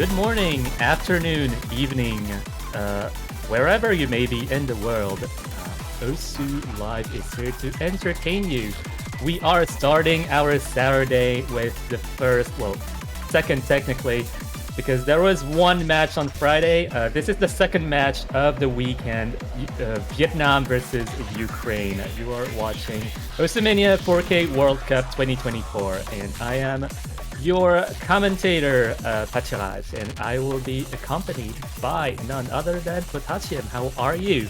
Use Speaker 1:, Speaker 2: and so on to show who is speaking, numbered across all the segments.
Speaker 1: good morning, afternoon, evening, wherever you may be in the world. Osu Live is here to entertain you. We are starting our Saturday with the second technically, because there was one match on Friday. This is the second match of the weekend, Vietnam versus Ukraine. You are watching Mania 4K World Cup 2024, and I am your commentator, Pachiraj, and I will be accompanied by none other than Potassium. How are you?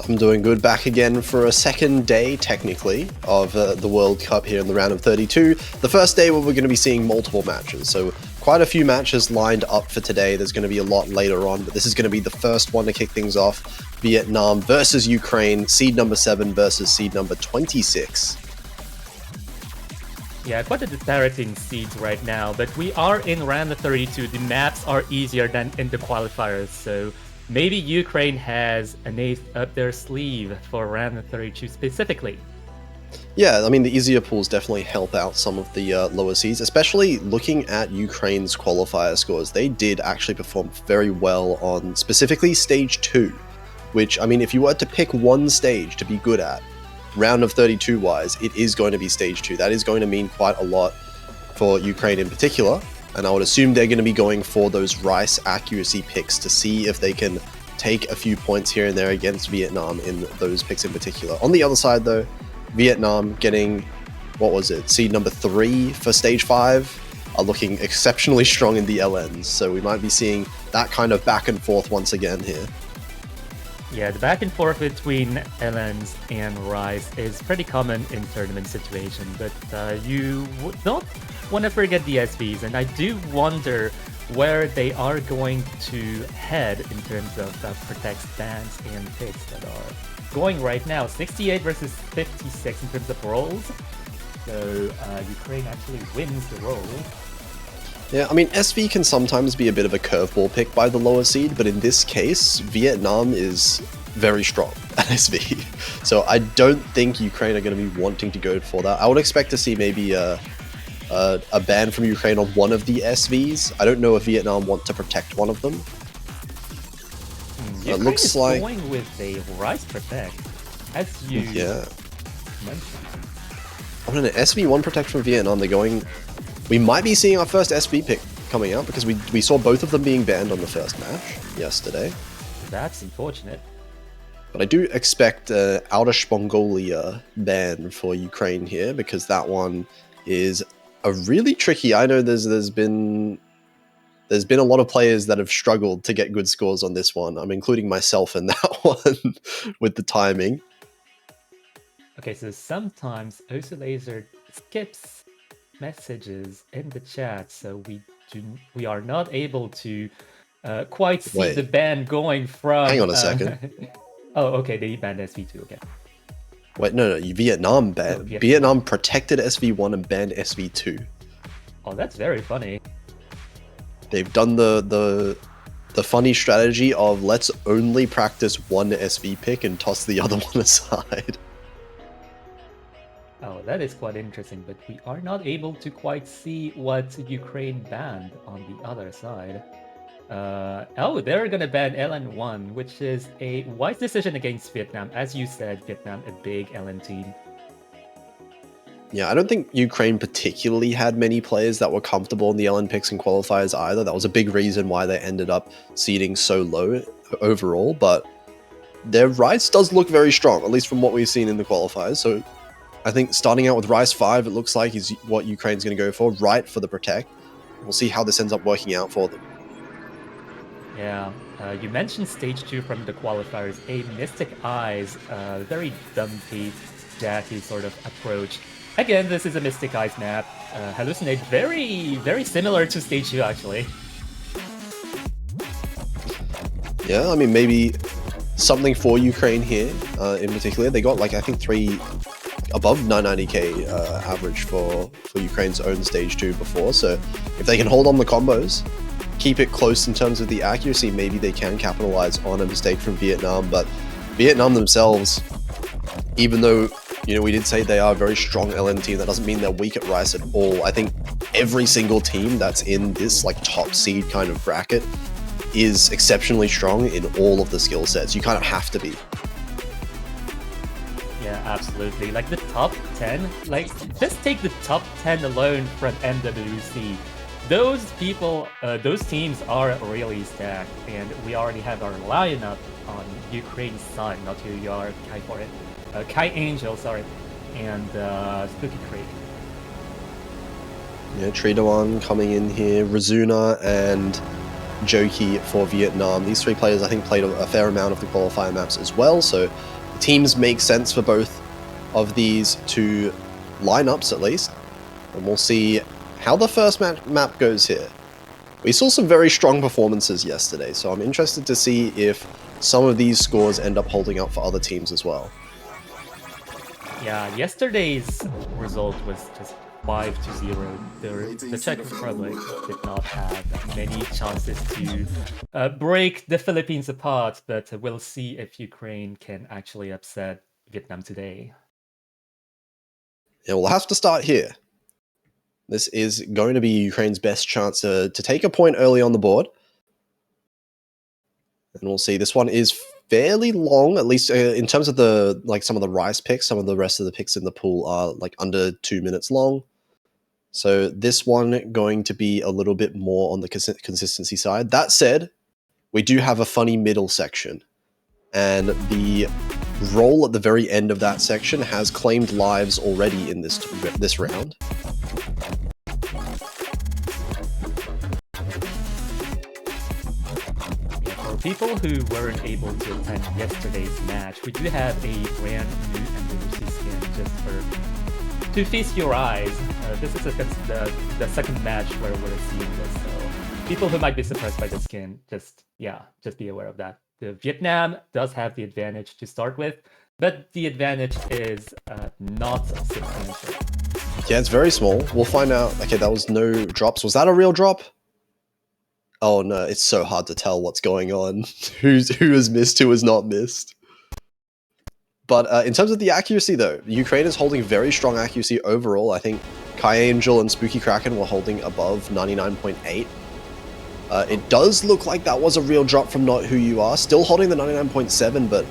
Speaker 2: I'm doing good. Back again for a second day, technically, of the World Cup here in the round of 32. The first day where we're going to be seeing multiple matches, so quite a few matches lined up for today. There's going to be a lot later on, but this is going to be the first one to kick things off. Vietnam versus Ukraine, seed number 7 versus seed number 26.
Speaker 1: Yeah, quite a disparity in seeds right now, but we are in round of 32. The maps are easier than in the qualifiers, so maybe Ukraine has an ace up their sleeve for round of 32 specifically.
Speaker 2: Yeah, I mean, the easier pools definitely help out some of the lower seeds, especially looking at Ukraine's qualifier scores. They did actually perform very well on specifically stage 2, which, I mean, if you were to pick one stage to be good at, round of 32 wise, it is going to be stage 2. That is going to mean quite a lot for Ukraine in particular, and I would assume they're going to be going for those Rice accuracy picks to see if they can take a few points here and there against Vietnam in those picks in particular. On the other side though, Vietnam getting, seed number 3 for stage 5, are looking exceptionally strong in the LNs, so we might be seeing that kind of back and forth once again here.
Speaker 1: Yeah, the back and forth between LNs and Rice is pretty common in tournament situation, but you don't want to forget the SVs, and I do wonder where they are going to head in terms of protect stance and picks that are going right now. 68 versus 56 in terms of rolls, so Ukraine actually wins the roll.
Speaker 2: Yeah, I mean, SV can sometimes be a bit of a curveball pick by the lower seed, but in this case, Vietnam is very strong at SV. So I don't think Ukraine are going to be wanting to go for that. I would expect to see maybe a ban from Ukraine on one of the SVs. I don't know if Vietnam want to protect one of them.
Speaker 1: Ukraine looks is like going with a Rice protect, as you mentioned.
Speaker 2: I mean, an SV1 protect from Vietnam, they're going... We might be seeing our first SV pick coming out because we saw both of them being banned on the first match yesterday.
Speaker 1: That's unfortunate.
Speaker 2: But I do expect Outer Spongolia ban for Ukraine here, because that one is a really tricky... I know there's been a lot of players that have struggled to get good scores on this one. I'm including myself in that one with the timing.
Speaker 1: Okay, so sometimes Osu Laser skips messages in the chat, so we are not able to quite see the ban going from...
Speaker 2: Hang on a second.
Speaker 1: Oh, okay, they banned SV2, okay.
Speaker 2: Wait, no, Vietnam banned. Vietnam protected SV1 and banned SV2.
Speaker 1: Oh, that's very funny.
Speaker 2: They've done the funny strategy of let's only practice one SV pick and toss the other one aside.
Speaker 1: Oh, that is quite interesting, but we are not able to quite see what Ukraine banned on the other side. Oh, they're gonna ban LN1, which is a wise decision against Vietnam. As you said, Vietnam, a big LN team.
Speaker 2: Yeah, I don't think Ukraine particularly had many players that were comfortable in the LN picks and qualifiers either. That was a big reason why they ended up seeding so low overall, but their Rice does look very strong, at least from what we've seen in the qualifiers. So I think starting out with Rice 5, it looks like is what Ukraine's going to go for, right for the protect. We'll see how this ends up working out for them.
Speaker 1: Yeah, you mentioned stage 2 from the qualifiers, a Mystic Eyes, very dumpy, Jackie sort of approach. Again, this is a Mystic Eyes map. Hallucinate, very similar to stage 2 actually.
Speaker 2: Yeah, I mean, maybe something for Ukraine here in particular. They got, like, I think 3 above 990k average for Ukraine's own stage 2 before, so if they can hold on the combos, keep it close in terms of the accuracy, maybe they can capitalize on a mistake from Vietnam. But Vietnam themselves, even though You know, we did say they are a very strong LN team. That doesn't mean they're weak at Rice at all. I think every single team that's in this like top seed kind of bracket is exceptionally strong in all of the skill sets. You kind of have to be.
Speaker 1: Yeah, absolutely. Like the top 10, like just take the top 10 alone from MWC. Those people, those teams are really stacked, and we already have our lineup on Ukraine's side, not who you are, Kai for it. Kai Angel, sorry, and Spooky Creek.
Speaker 2: Yeah, Tridawan coming in here, Razuna and Joki for Vietnam. These three players, I think, played a fair amount of the qualifier maps as well, so the teams make sense for both of these two lineups at least, and we'll see how the first map goes here. We saw some very strong performances yesterday, so I'm interested to see if some of these scores end up holding up for other teams as well.
Speaker 1: Yeah, yesterday's result was just 5-0. The Czech Republic did not have many chances to break the Philippines apart, but we'll see if Ukraine can actually upset Vietnam today.
Speaker 2: Yeah, we'll have to start here. This is going to be Ukraine's best chance to take a point early on the board. And we'll see. This one is fairly long, at least in terms of the some of the Rice picks. Some of the rest of the picks in the pool are like under 2 minutes long. So this one going to be a little bit more on the consistency side. That said, we do have a funny middle section. And the roll at the very end of that section has claimed lives already in this round.
Speaker 1: People who weren't able to attend yesterday's match, we do have a brand new MWC skin just to feast your eyes. This is the second match where we're seeing this, so people who might be surprised by the skin, just be aware of that. The Vietnam does have the advantage to start with, but the advantage is not substantial.
Speaker 2: Yeah, it's very small. We'll find out. Okay, that was no drops. Was that a real drop? Oh no, it's so hard to tell what's going on. Who has missed, who has not missed. But in terms of the accuracy though, Ukraine is holding very strong accuracy overall. I think Kai Angel and Spooky Kraken were holding above 99.8. It does look like that was a real drop from Not Who You Are. Still holding the 99.7, but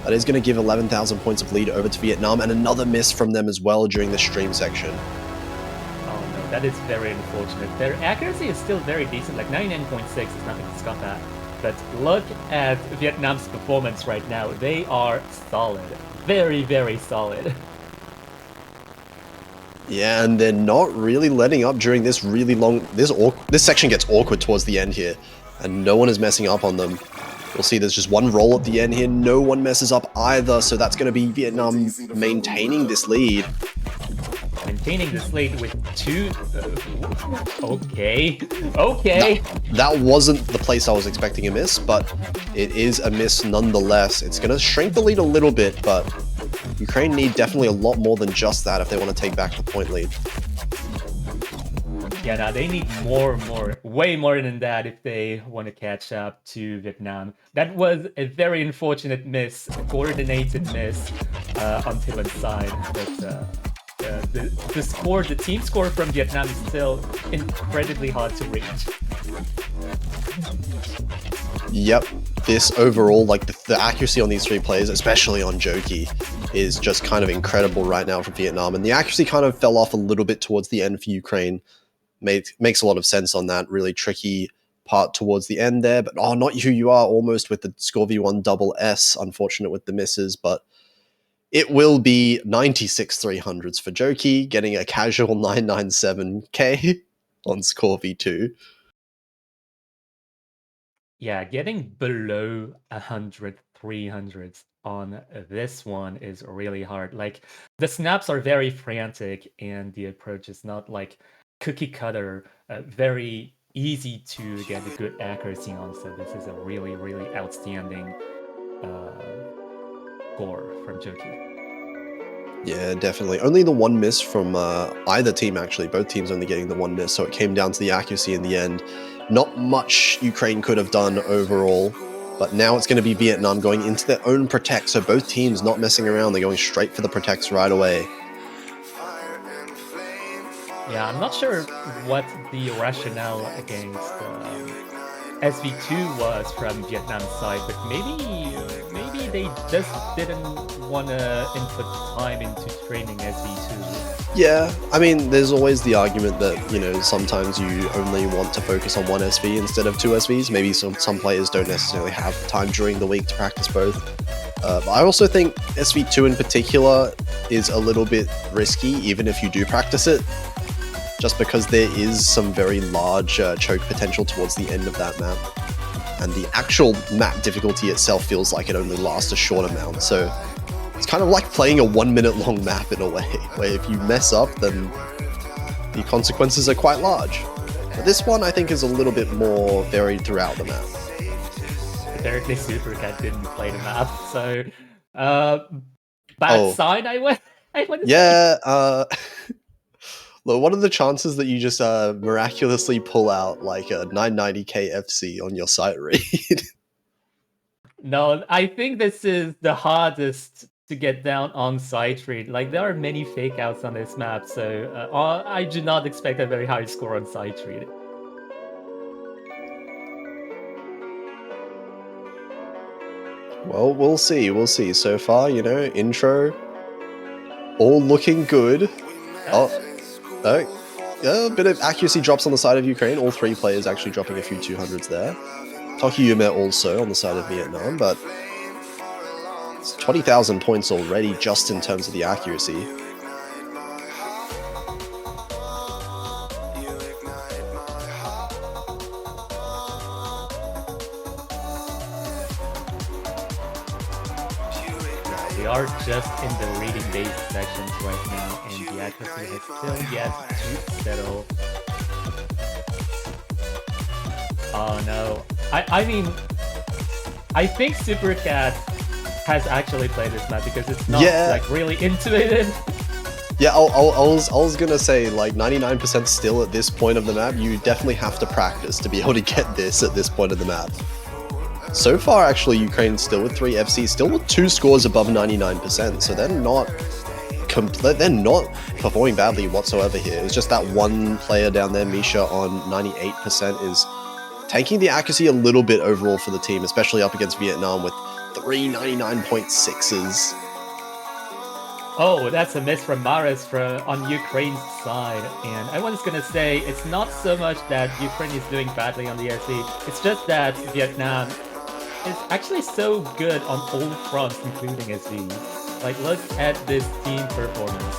Speaker 2: that is going to give 11,000 points of lead over to Vietnam, and another miss from them as well during the stream section.
Speaker 1: That is very unfortunate. Their accuracy is still very decent, like 99.6 is nothing to scoff at. But look at Vietnam's performance right now. They are solid. Very, very solid.
Speaker 2: Yeah, and they're not really letting up during this really long... This section gets awkward towards the end here, and no one is messing up on them. We'll see there's just one roll at the end here. No one messes up either, so that's going to be Vietnam maintaining this lead.
Speaker 1: Maintaining this lead with two... okay. Okay.
Speaker 2: That wasn't the place I was expecting a miss, but it is a miss nonetheless. It's going to shrink the lead a little bit, but Ukraine need definitely a lot more than just that if they want to take back the point lead.
Speaker 1: Yeah, now they need way more than that if they want to catch up to Vietnam. That was a very unfortunate miss, a coordinated miss on Tilan's side, but... the team score from Vietnam is still incredibly hard to reach.
Speaker 2: Yep, this overall, like the accuracy on these three players, especially on Joki, is just kind of incredible right now from Vietnam. And the accuracy kind of fell off a little bit towards the end for Ukraine. Makes a lot of sense on that really tricky part towards the end there. But Not Who You Are almost with the Score V1 double S, unfortunate with the misses, but it will be 96 300s for Joki, getting a casual 997k on Score V2.
Speaker 1: Yeah, getting below 100 300s on this one is really hard. Like, the snaps are very frantic, and the approach is not like cookie cutter, very easy to get a good accuracy on. So this is a really, really outstanding score from Joki.
Speaker 2: Yeah, definitely. Only the one miss from either team, actually. Both teams only getting the one miss, so it came down to the accuracy in the end. Not much Ukraine could have done overall. But now it's going to be Vietnam going into their own protect, so both teams not messing around. They're going straight for the protects right away.
Speaker 1: Yeah, I'm not sure what the rationale against SV2 was from Vietnam's side, but maybe they just didn't want to input time into training SV2.
Speaker 2: Yeah, I mean, there's always the argument that, you know, sometimes you only want to focus on one SV instead of two SVs. Maybe some players don't necessarily have time during the week to practice both. But I also think SV2 in particular is a little bit risky, even if you do practice it, just because there is some very large choke potential towards the end of that map. And the actual map difficulty itself feels like it only lasts a short amount, so it's kind of like playing a 1 minute long map in a way, where if you mess up, then the consequences are quite large. But this one, I think, is a little bit more varied throughout the map.
Speaker 1: Apparently Supercat didn't play the map, so bad sign, I want to
Speaker 2: say. Look, what are the chances that you just miraculously pull out like a 990k FC on your site read?
Speaker 1: No, I think this is the hardest to get down on site read. Like, there are many fake outs on this map, so I do not expect a very high score on site read.
Speaker 2: Well, we'll see. We'll see. So far, you know, intro, all looking good. A bit of accuracy drops on the side of Ukraine. All three players actually dropping a few 200s there. Tokiyume also on the side of Vietnam, but it's 20,000 points already just in terms of the accuracy.
Speaker 1: We are just in the reading-based sections right now, and the accuracy has still yet to settle. Oh no. I mean, I think Supercat has actually played this map because it's not like really intuitive.
Speaker 2: Yeah, I was gonna say, like, 99% still at this point of the map, you definitely have to practice to be able to get this at this point of the map. So far, actually, Ukraine still with 3 FCs, still with 2 scores above 99%, so they're not performing badly whatsoever here. It's just that one player down there, Misha, on 98% is taking the accuracy a little bit overall for the team, especially up against Vietnam with 3 99.6s.
Speaker 1: Oh, that's a miss from Maris on Ukraine's side. And I was going to say, it's not so much that Ukraine is doing badly on the SV, it's just that Vietnam is actually so good on all fronts, including SV. Like, look at this team performance.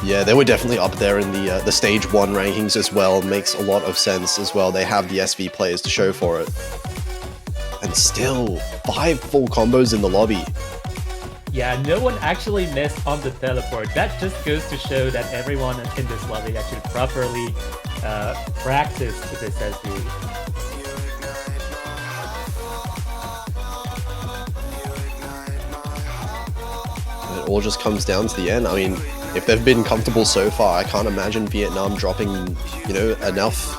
Speaker 2: Yeah, they were definitely up there in the Stage 1 rankings as well. Makes a lot of sense as well. They have the SV players to show for it. And still, 5 full combos in the lobby.
Speaker 1: Yeah, no one actually missed on the teleport. That just goes to show that everyone in this lobby actually properly practiced this SV.
Speaker 2: It all just comes down to the end. I mean, if they've been comfortable so far, I can't imagine Vietnam dropping, you know, enough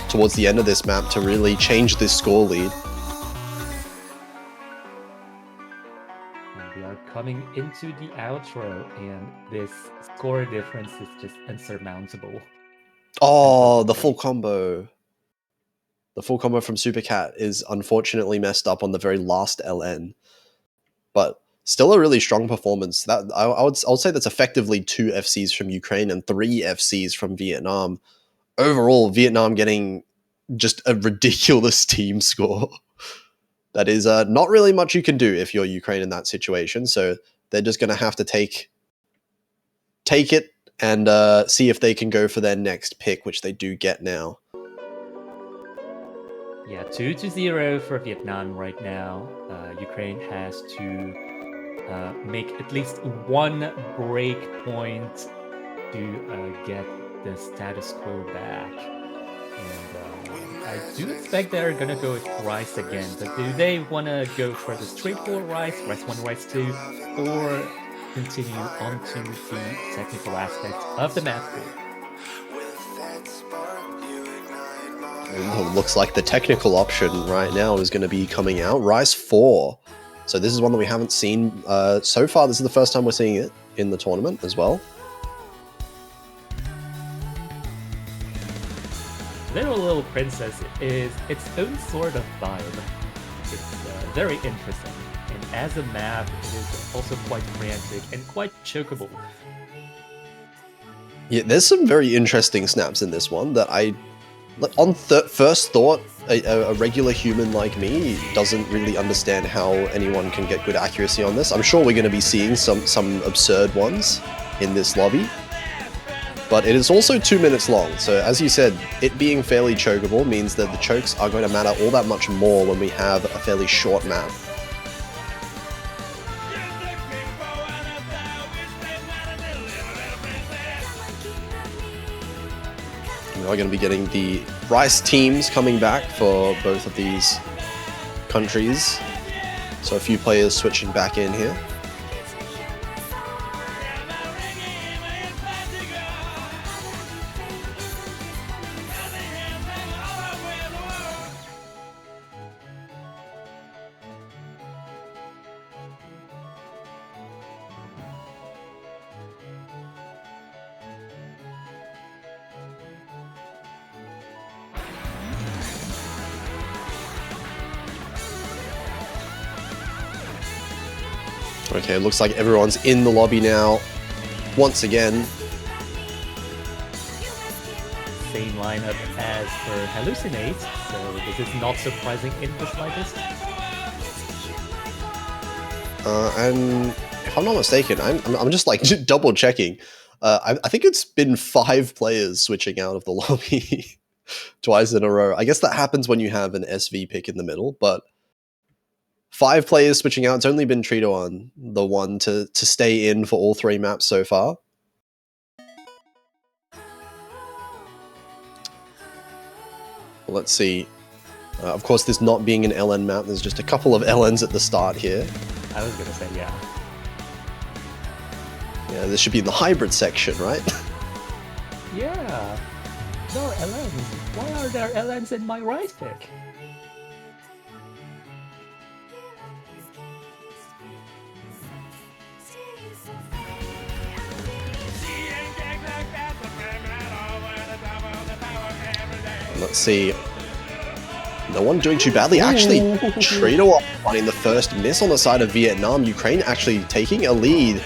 Speaker 2: towards the end of this map to really change this score lead.
Speaker 1: We are coming into the outro, and this score difference is just insurmountable.
Speaker 2: Oh, the full combo. The full combo from Supercat is unfortunately messed up on the very last LN. But still a really strong performance. That I would say that's effectively 2 FCs from Ukraine and 3 FCs from Vietnam. Overall, Vietnam getting just a ridiculous team score. That is not really much you can do if you're Ukraine in that situation. So they're just going to have to take it and see if they can go for their next pick, which they do get now.
Speaker 1: Yeah, 2-0 for Vietnam right now. Ukraine has to make at least one break point to get the status quo back. And I do expect they're gonna go with Rice again, but do they want to go for the straightforward Rice 1, Rice 2, or continue onto the technical aspects of the map?
Speaker 2: Looks like the technical option right now is going to be coming out. Rise 4. So this is one that we haven't seen so far. This is the first time we're seeing it in the tournament as well.
Speaker 1: Little Princess is its own sort of vibe. It's very interesting, and as a map, it is also quite frantic and quite chokeable.
Speaker 2: Yeah, there's some very interesting snaps in this one that on first thought, a regular human like me doesn't really understand how anyone can get good accuracy on this. I'm sure we're going to be seeing some absurd ones in this lobby. But it is also 2 minutes long, so as you said, it being fairly chokeable means that the chokes are going to matter all that much more when we have a fairly short map. We are going to be getting the Rice teams coming back for both of these countries, so a few players switching back in here. Okay, it looks like everyone's in the lobby now. Once again.
Speaker 1: Same lineup as for Hallucinate, so this is not surprising in the slightest.
Speaker 2: And if I'm not mistaken, I'm just like double checking. I think it's been 5 players switching out of the lobby twice in a row. I guess that happens when you have an SV pick in the middle, but 5 players switching out. It's only been Trito the one to stay in for all 3 maps so far. Well, let's see. Of course, this not being an LN map, there's just a couple of LNs at the start here.
Speaker 1: I was gonna say, yeah.
Speaker 2: Yeah, this should be in the hybrid section, right?
Speaker 1: Yeah. No LNs. Why are there LNs in my right pick?
Speaker 2: Let's see. No one doing too badly. Actually, Trito finding the first miss on the side of Vietnam. Ukraine actually taking a lead.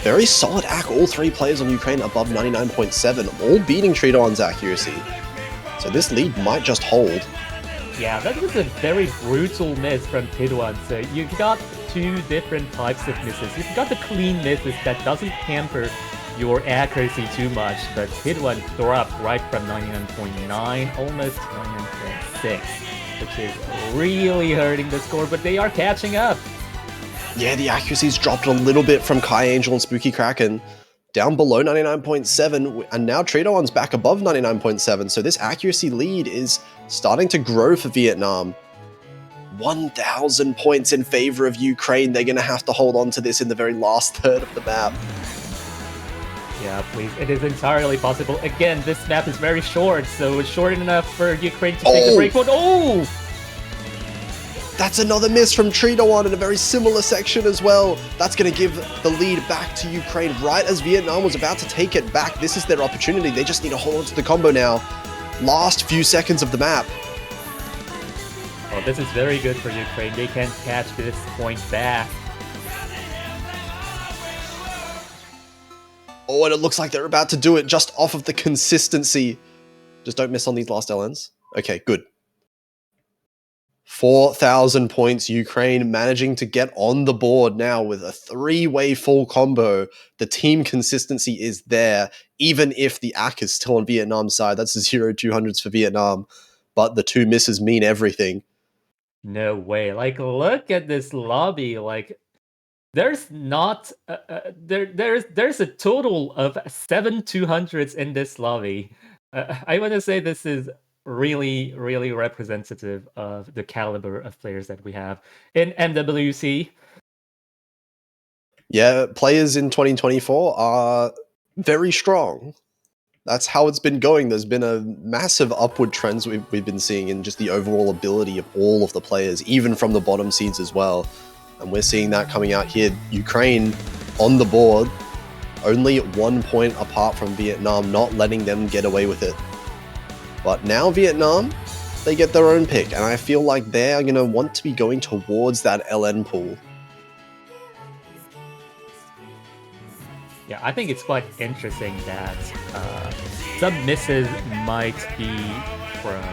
Speaker 2: Very solid act. All 3 players on Ukraine above 99.7, all beating Trito's accuracy. So this lead might just hold.
Speaker 1: Yeah, that was a very brutal miss from Tidwan. So you've got 2 different types of misses. You've got the clean misses that doesn't hamper your accuracy too much, but Tidwan dropped right from 99.9, almost 99.6, which is really hurting the score, but they are catching up.
Speaker 2: Yeah, the accuracy's dropped a little bit from Kai Angel and Spooky Kraken, down below 99.7, and now Trito's back above 99.7, so this accuracy lead is starting to grow for Vietnam. 1,000 points in favor of Ukraine. They're going to have to hold on to this in the very last third of the map.
Speaker 1: Yeah, please. It is entirely possible. Again, this map is very short, so it's short enough for Ukraine to take the break. But oh!
Speaker 2: That's another miss from Trito in a very similar section as well. That's going to give the lead back to Ukraine right as Vietnam was about to take it back. This is their opportunity. They just need to hold on to the combo now. Last few seconds of the map.
Speaker 1: Oh, this is very good for Ukraine. They can catch this point back.
Speaker 2: Oh, and it looks like they're about to do it just off of the consistency. Just don't miss on these last LNs. Okay, good. 4,000 points, Ukraine managing to get on the board now with a 3-way full combo. The team consistency is there, even if the AK is still on Vietnam's side. That's 0-200s for Vietnam, but the 2 misses mean everything.
Speaker 1: No way. Like, look at this lobby. Like, there's not there's a total of 7 200s in this lobby. I want to say this is really representative of the caliber of players that we have in MWC.
Speaker 2: Yeah, players in 2024 are very strong. That's how it's been going. There's been a massive upward trends we've been seeing in just the overall ability of all of the players, even from the bottom seeds as well. And we're seeing that coming out here. Ukraine on the board, only 1 point apart from Vietnam, not letting them get away with it. But now Vietnam, they get their own pick, and I feel like they're going to want to be going towards that LN pool.
Speaker 1: Yeah, I think it's quite interesting that some misses might be from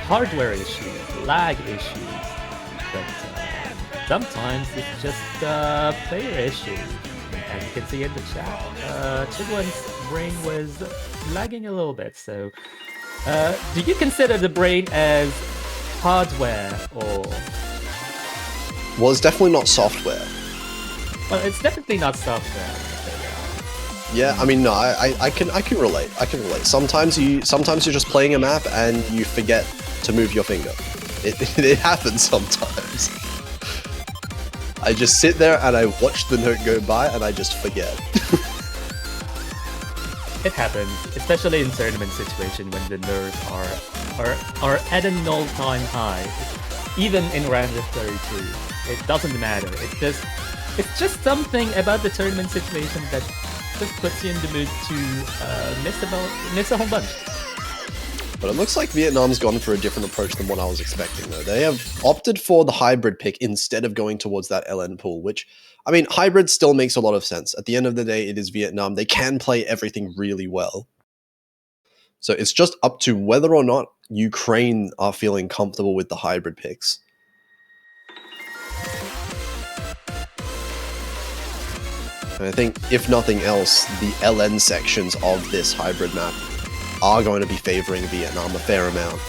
Speaker 1: hardware issues, lag issues, but sometimes it's just player issues. As you can see in the chat, Chigwon's brain was lagging a little bit. So, do you consider the brain as hardware or?
Speaker 2: Well, it's definitely not software.
Speaker 1: Well, it's definitely not software.
Speaker 2: Yeah, I mean, no, I can relate. I can relate. Sometimes you're just playing a map and you forget to move your finger. It happens sometimes. I just sit there and I watch the note go by and I just forget.
Speaker 1: It happens, especially in tournament situation when the nerves are at an all-time high. Even in round of 32, it doesn't matter. It's just something about the tournament situation that just puts you in the mood to miss a whole bunch.
Speaker 2: But it looks like Vietnam's gone for a different approach than what I was expecting, though. They have opted for the hybrid pick instead of going towards that LN pool, which, I mean, hybrid still makes a lot of sense. At the end of the day, it is Vietnam. They can play everything really well. So it's just up to whether or not Ukraine are feeling comfortable with the hybrid picks. And I think, if nothing else, the LN sections of this hybrid map are going to be favoring Vietnam a fair amount.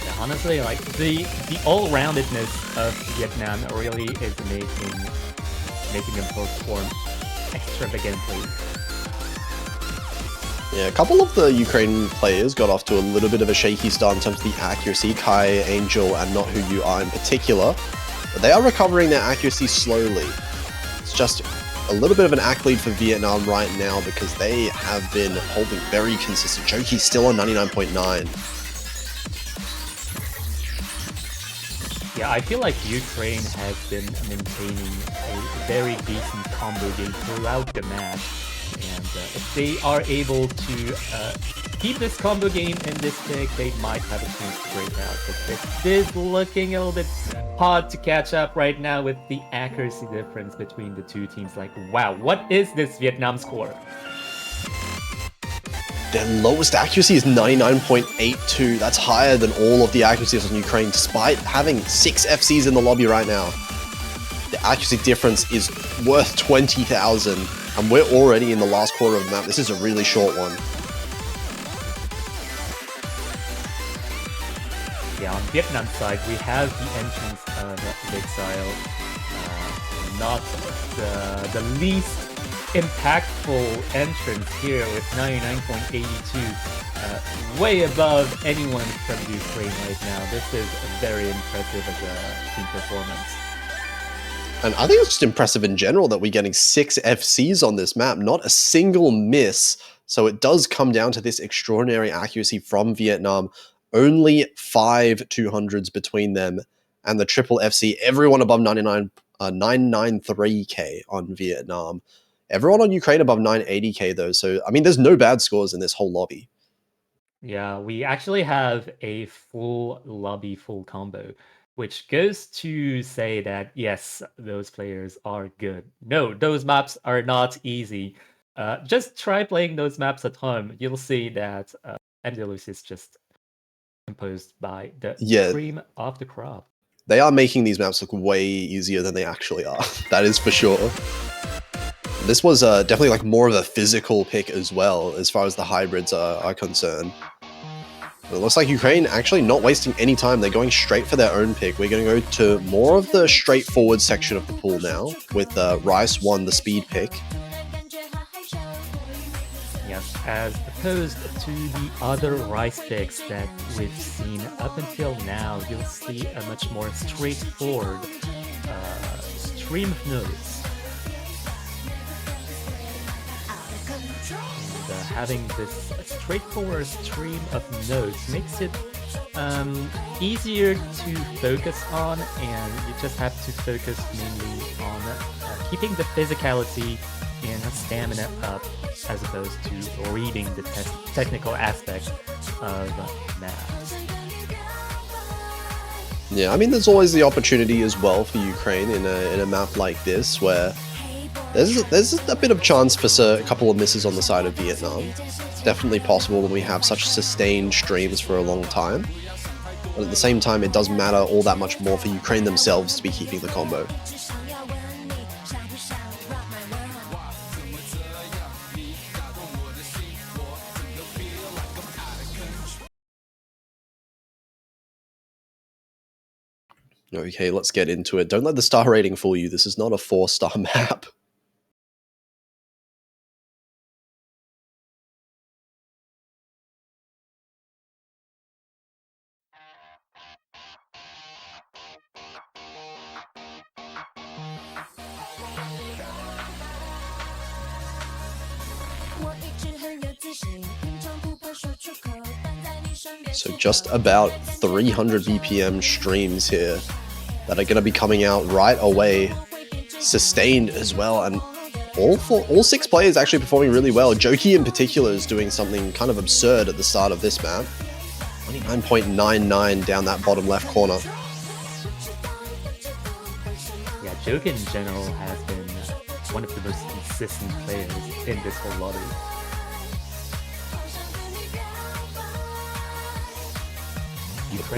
Speaker 1: Yeah, honestly, like the all-roundedness of Vietnam really is making them perform extravagantly.
Speaker 2: Yeah, a couple of the Ukrainian players got off to a little bit of a shaky start in terms of the accuracy, Kai, Angel, and Not Who You Are in particular, but they are recovering their accuracy slowly. It's just a little bit of an accolade for Vietnam right now because they have been holding very consistent. Joki's still on 99.9.
Speaker 1: Yeah, I feel like Ukraine has been maintaining a very decent combo game throughout the match. And if they are able to keep this combo game in this pick, they might have a chance to break out. But this is looking a little bit hard to catch up right now with the accuracy difference between the two teams. Like, wow, what is this Vietnam score?
Speaker 2: Their lowest accuracy is 99.82. That's higher than all of the accuracies on Ukraine, despite having 6 FCs in the lobby right now. The accuracy difference is worth 20,000. And we're already in the last quarter of the map. This is a really short one.
Speaker 1: Yeah, on Vietnam side, we have the entrance of Exile. Not the least impactful entrance here with 99.82. Way above anyone from Ukraine right now. This is very impressive as a team performance.
Speaker 2: And I think it's just impressive in general that we're getting 6 FCs on this map, not a single miss. So it does come down to this extraordinary accuracy from Vietnam. Only 5 200s between them and the triple FC. Everyone above 993k on Vietnam. Everyone on Ukraine above 980k though. So, I mean, there's no bad scores in this whole lobby.
Speaker 1: Yeah, we actually have a full lobby, full combo, which goes to say that, yes, those players are good. No, those maps are not easy. Just try playing those maps at home. You'll see that Angelus is just composed by the cream of the crop.
Speaker 2: They are making these maps look way easier than they actually are. That is for sure. This was definitely like more of a physical pick as well, as far as the hybrids are concerned. It looks like Ukraine actually not wasting any time. They're going straight for their own pick. We're going to go to more of the straightforward section of the pool now, with Rice 1, the speed pick.
Speaker 1: Yes, as opposed to the other Rice picks that we've seen up until now, you'll see a much more straightforward stream of notes. And having this straightforward stream of notes makes it easier to focus on, and you just have to focus mainly on keeping the physicality and stamina up as opposed to reading the technical aspect of maps.
Speaker 2: Yeah, I mean, there's always the opportunity as well for Ukraine in a map like this where there's a bit of chance for a couple of misses on the side of Vietnam. It's definitely possible when we have such sustained streams for a long time. But at the same time, it doesn't matter all that much more for Ukraine themselves to be keeping the combo. Okay, let's get into it. Don't let the star rating fool you. This is not a 4-star map. So just about 300 BPM streams here that are going to be coming out right away, sustained as well, and all 6 players actually performing really well. Joki in particular is doing something kind of absurd at the start of this map. 29.99 down that bottom left corner.
Speaker 1: Yeah, Joki in general has been one of the most consistent players in this whole lobby.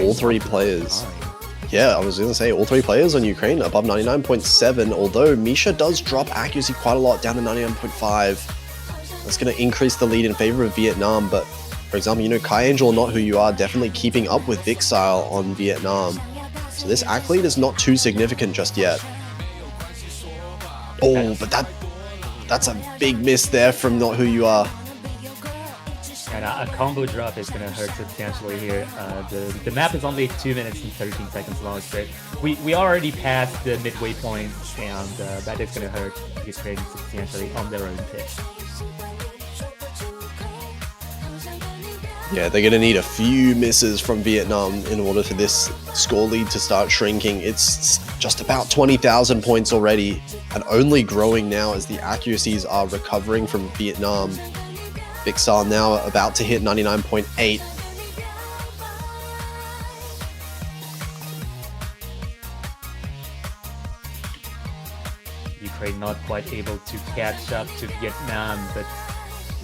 Speaker 2: All 3 players. Yeah, I was going to say all 3 players on Ukraine above 99.7, although Misha does drop accuracy quite a lot down to 99.5. That's going to increase the lead in favor of Vietnam, but for example, you know, Kai Angel, not who you are, definitely keeping up with Vixile on Vietnam. So this ACK lead is not too significant just yet. Oh, but that's a big miss there from not who you are.
Speaker 1: And a combo drop is going to hurt substantially here. The map is only 2 minutes and 13 seconds long, so we already passed the midway point, and that is going to hurt Ukraine substantially on their own pick.
Speaker 2: Yeah, they're going to need a few misses from Vietnam in order for this score lead to start shrinking. It's just about 20,000 points already, and only growing now as the accuracies are recovering from Vietnam. Vixar now about to hit 99.8.
Speaker 1: Ukraine not quite able to catch up to Vietnam, but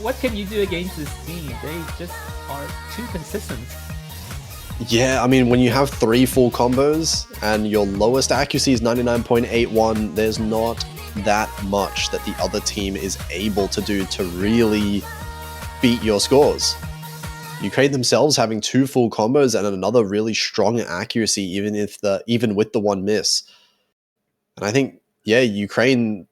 Speaker 1: what can you do against this team? They just are too consistent.
Speaker 2: Yeah, I mean, when you have 3 full combos and your lowest accuracy is 99.81, there's not that much that the other team is able to do to really beat your scores. Ukraine themselves having 2 full combos and another really strong accuracy, even with the 1 miss. And I think, yeah, Ukraine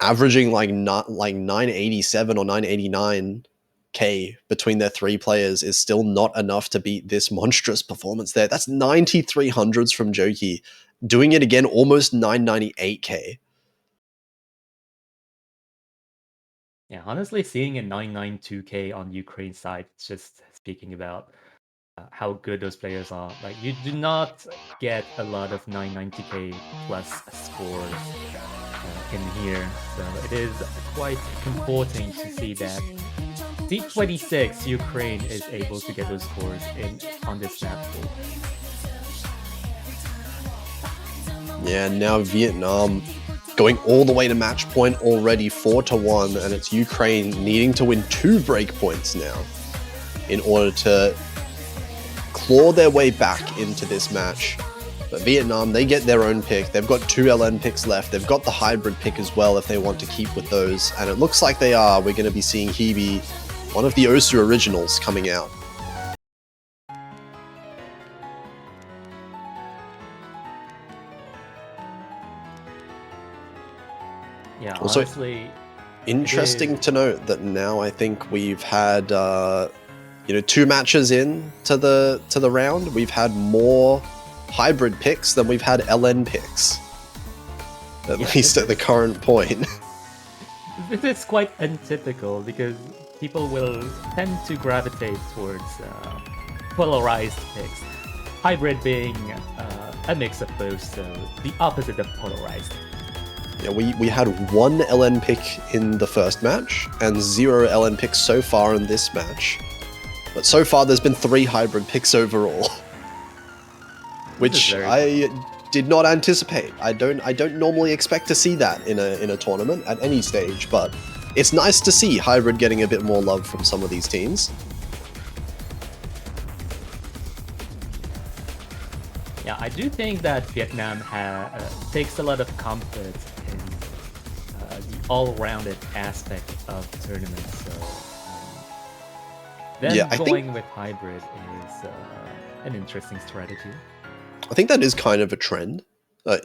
Speaker 2: averaging like 987 or 989k between their 3 players is still not enough to beat this monstrous performance there. That's 9300s from Joki, doing it again almost 998k.
Speaker 1: Yeah, honestly, seeing a 992k on Ukraine's side, it's just speaking about how good those players are. Like, you do not get a lot of 990k plus scores in here, so it is quite comforting to see that D26 Ukraine is able to get those scores on this map.
Speaker 2: Yeah, now Vietnam going all the way to match point already, 4-1, and it's Ukraine needing to win 2 breakpoints now in order to claw their way back into this match. But Vietnam, they get their own pick. They've got 2 LN picks left. They've got the hybrid pick as well if they want to keep with those, and it looks like they are. We're going to be seeing Hebe, one of the Osu originals, coming out.
Speaker 1: Yeah,
Speaker 2: also,
Speaker 1: honestly,
Speaker 2: interesting to note that now I think we've had 2 matches in to the round. We've had more hybrid picks than we've had LN picks. at
Speaker 1: Yeah,
Speaker 2: least at the current point.
Speaker 1: This is quite untypical because people will tend to gravitate towards polarized picks. Hybrid being a mix of both, so the opposite of polarized.
Speaker 2: Yeah, we had one LN pick in the first match and 0 LN picks so far in this match. But so far there's been 3 hybrid picks overall. Which I did not anticipate. I don't normally expect to see that in a tournament at any stage, but it's nice to see hybrid getting a bit more love from some of these teams.
Speaker 1: Yeah, I do think that Vietnam takes a lot of comfort in the all-rounded aspect of tournaments. So then going with hybrid is an interesting strategy.
Speaker 2: I think that is kind of a trend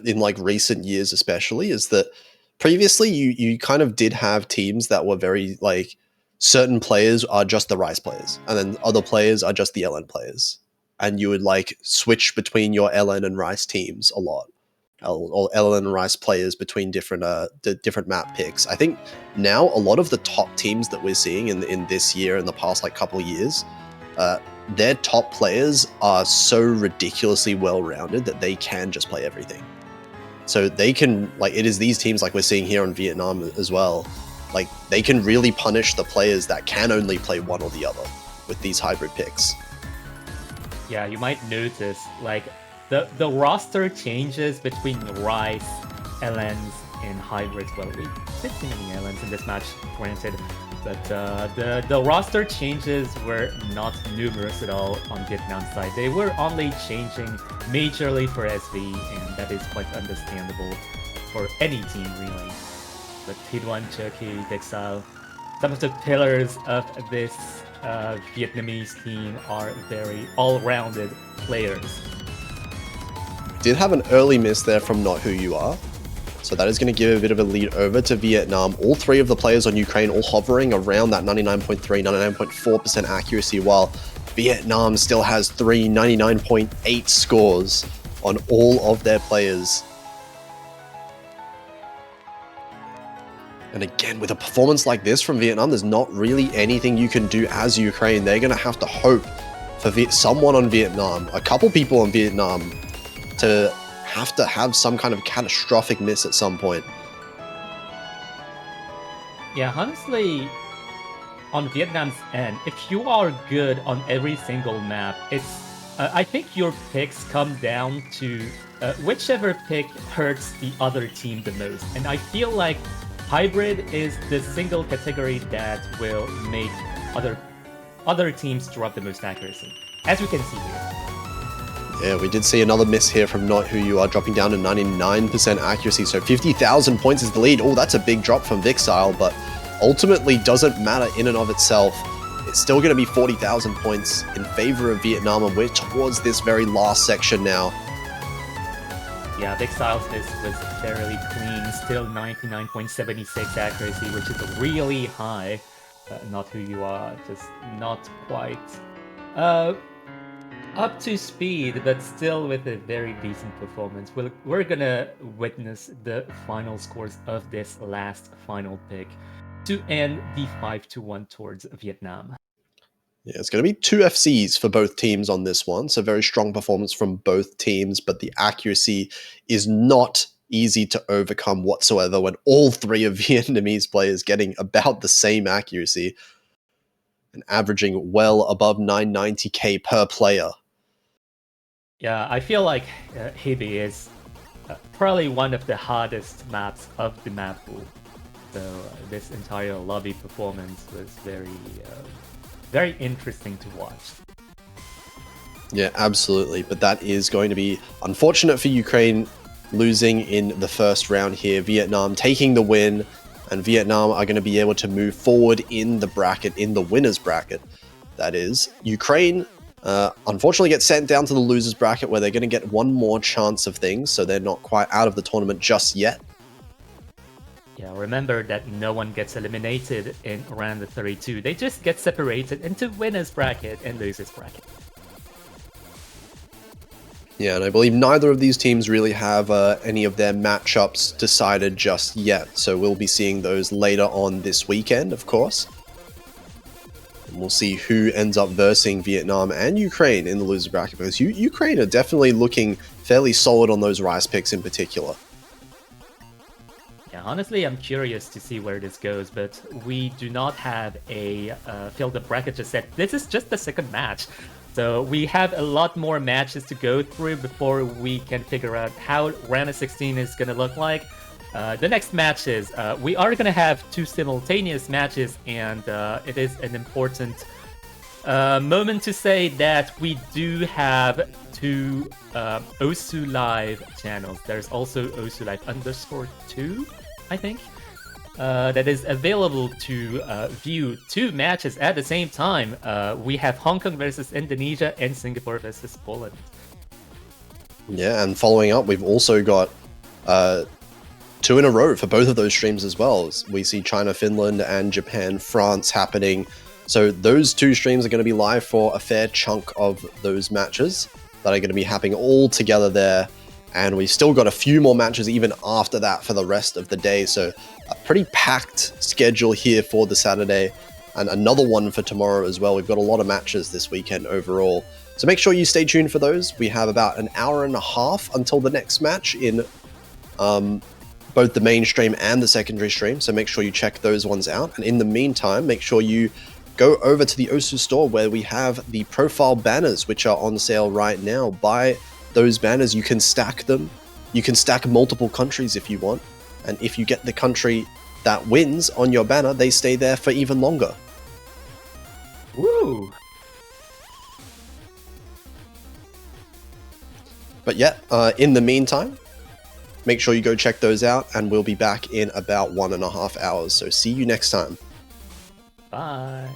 Speaker 2: in like recent years, especially, is that previously you kind of did have teams that were very like certain players are just the Rice players, and then other players are just the LN players, and you would like switch between your LN and Rice teams a lot, or LN and Rice players between different map picks. I think now a lot of the top teams that we're seeing in this year and the past like couple of years, their top players are so ridiculously well-rounded that they can just play everything. So they can, like, it is these teams like we're seeing here in Vietnam as well, like they can really punish the players that can only play one or the other with these hybrid picks.
Speaker 1: Yeah, you might notice like the roster changes between Rice, LNs, and hybrids. Well, we did see many LNs in this match, granted. But the roster changes were not numerous at all on Vietnam's side. They were only changing majorly for SV, and that is quite understandable for any team, really. But T1, Turkey, Dexile, some of the pillars of this Vietnamese team are very all-rounded players.
Speaker 2: Did have an early miss there from Not Who You Are. So that is going to give a bit of a lead over to Vietnam. All 3 of the players on Ukraine all hovering around that 99.3, 99.4% accuracy, while Vietnam still has 3 99.8 scores on all of their players. And again, with a performance like this from Vietnam, there's not really anything you can do as Ukraine. They're going to have to hope for someone on Vietnam, a couple people on Vietnam, to have some kind of catastrophic miss at some point.
Speaker 1: Yeah, honestly, on Vietnam's end, if you are good on every single map, it's I think your picks come down to whichever pick hurts the other team the most. And I feel like hybrid is the single category that will make other teams drop the most accuracy, as we can see here.
Speaker 2: Yeah, we did see another miss here from Not Who You Are, dropping down to 99% accuracy. So 50,000 points is the lead. Oh, that's a big drop from Vixile, but ultimately doesn't matter in and of itself. It's still going to be 40,000 points in favor of Vietnam, and we're towards this very last section now.
Speaker 1: Yeah, Vixile's miss was fairly clean, still 99.76 accuracy, which is really high. Not Who You Are, just not quite up to speed, but still with a very decent performance. We're gonna witness the final scores of this last final pick to end the 5-1 towards Vietnam.
Speaker 2: Yeah, it's going to be 2 FCs for both teams on this one, so very strong performance from both teams, but the accuracy is not easy to overcome whatsoever when all 3 of Vietnamese players getting about the same accuracy and averaging well above 990k per player.
Speaker 1: Yeah, I feel like Hebe is probably one of the hardest maps of the map pool. So this entire lobby performance was very interesting to watch.
Speaker 2: Yeah, absolutely. But that is going to be unfortunate for Ukraine, losing in the first round here. Vietnam taking the win, and Vietnam are going to be able to move forward in the bracket, in the winner's bracket. That is, Ukraine unfortunately get sent down to the loser's bracket, where they're going to get one more chance of things, so they're not quite out of the tournament just yet.
Speaker 1: Yeah, remember that no one gets eliminated in round of 32. They just get separated into winner's bracket and loser's bracket.
Speaker 2: Yeah, and I believe neither of these teams really have any of their matchups decided just yet. So we'll be seeing those later on this weekend, of course. And we'll see who ends up versing Vietnam and Ukraine in the loser bracket, because Ukraine are definitely looking fairly solid on those rice picks in particular.
Speaker 1: Yeah, honestly, I'm curious to see where this goes, but we do not have a filled-up bracket just yet. This is just the second match. So we have a lot more matches to go through before we can figure out how round of 16 is going to look like. The next match is, we are going to have 2 simultaneous matches, and it is an important moment to say that we do have 2 Osu Live channels. There's also Osu Live _2, I think, that is available to view 2 matches at the same time. We have Hong Kong versus Indonesia and Singapore versus Poland.
Speaker 2: Yeah, and following up, we've also got 2 in a row for both of those streams as well. We see China, Finland, and Japan, France happening. So those 2 streams are going to be live for a fair chunk of those matches that are going to be happening all together there. And we've still got a few more matches even after that for the rest of the day. So a pretty packed schedule here for the Saturday, and another one for tomorrow as well. We've got a lot of matches this weekend overall. So make sure you stay tuned for those. We have about an hour and a half until the next match in both the main stream and the secondary stream. So make sure you check those ones out. And in the meantime, make sure you go over to the Osu store where we have the profile banners, which are on sale right now. Buy those banners, you can stack them. You can stack multiple countries if you want. And if you get the country that wins on your banner, they stay there for even longer.
Speaker 1: Woo!
Speaker 2: But yeah, in the meantime, make sure you go check those out, and we'll be back in about 1.5 hours. So see you next time.
Speaker 1: Bye.